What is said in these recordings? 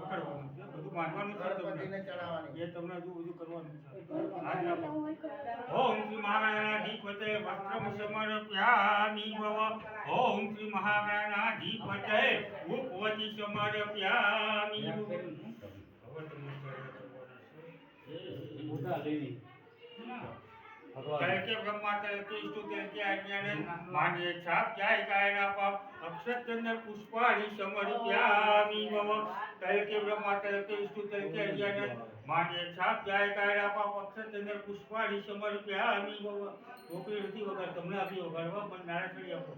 પકડવાનું છે બધું માનવાનું છે તમને એ તમને હજુ બધું કરવાનું છે ઓમ શ્રી મહાગણાધિપતય વસ્ત્રમ સમર્પયામિ ભવ ઓમ શ્રી મહાગણાધિપતય ઉપવતિ સમર્પયામિ ભવ तैके ब्रह्मा तैके विष्णु तैके अज्ञान मान्य छाप जाय कायना पाप अक्षत चंद्र पुष्पाणि समर्पयामि भव तैके ब्रह्मा तैके विष्णु तैके अज्ञान मान्य छाप जाय कायना पाप अक्षत चंद्र पुष्पाणि समर्पयामि भव टोपी નથી વગર તમને આપી વગાડવા પણ નારા ચડી આપો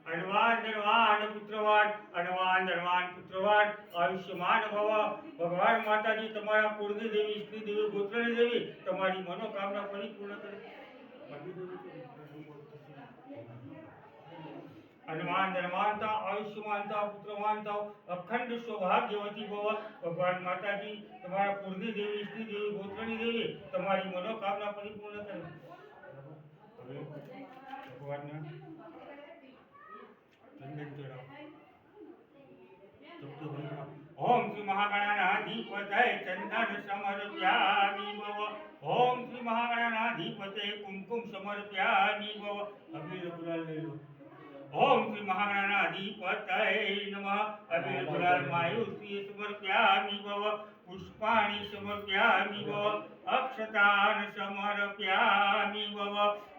अनवान धनवान पुत्रवान अनवान धनवान पुत्रवान आयुष्यमान भव भगवान माता जी तमारा कुळनी देवी स्त्री देवी गोत्रनी देवी तमारी मनोकामना परिपूर्ण करे अनवान धनवानता आयुष्यमानता पुत्रवानता अखंड सौभाग्यवती भव भगवान माता जी तमारा कुळनी देवी स्त्री देवी गोत्रनी देवी तमारी मनोकामना परिपूर्ण करे भगवान ओम श्री महागणाधिपतये चंदन समर्पयामि भव ओम श्री महागणाधिपतये कुमकुम समर्पयामि भव अबीर गुलाल ले लो ओम श्री महागणाधिपतये नमः अबीर गुलाल मायुषी समर्पयामि भव पुष्पाणि समर्पयामि भव अक्षतान समर्पयामि भव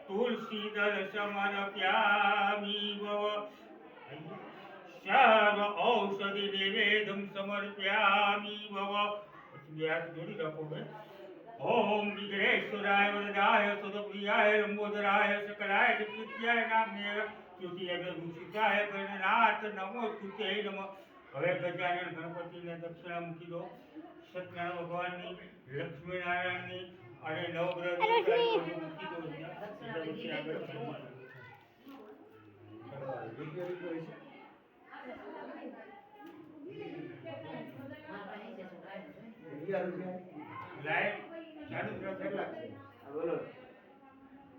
तुलसी दल समर्पयामि भव सर्व औषधि निवेदम समर्पयामि भव याद जोड़ी रखो भाई ओम विघ्नेश्वराय वरदाय सुरप्रियाय लंबोदराय सकलाय जगदीत्याय नाम्ने ज्योतिय भूषिताय गणनाथ नमो तुते नमः હવે ગજાનન ગણપતિને દક્ષિણા મૂકી દો સત્યનારાયણ ભગવાનની લક્ષ્મીનારાયણની અને નવગ્રહ મૂકી દો પછી આગળ લાઈટ ચાલુ કરો કેટલા છે બોલો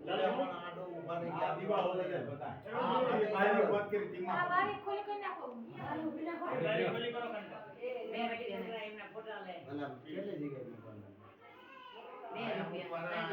આડો ઉભા રહી ગયા દીવા ઓલે જાય બતા હા બારી વાત કરી ધીમા બારી ખોલી કરી નાખો બારી ખોલી કરો કંટા બે બેટી એમના ફોટા લે ભલા કેટલી જગ્યાએ મૂકવાના 2 રૂપિયા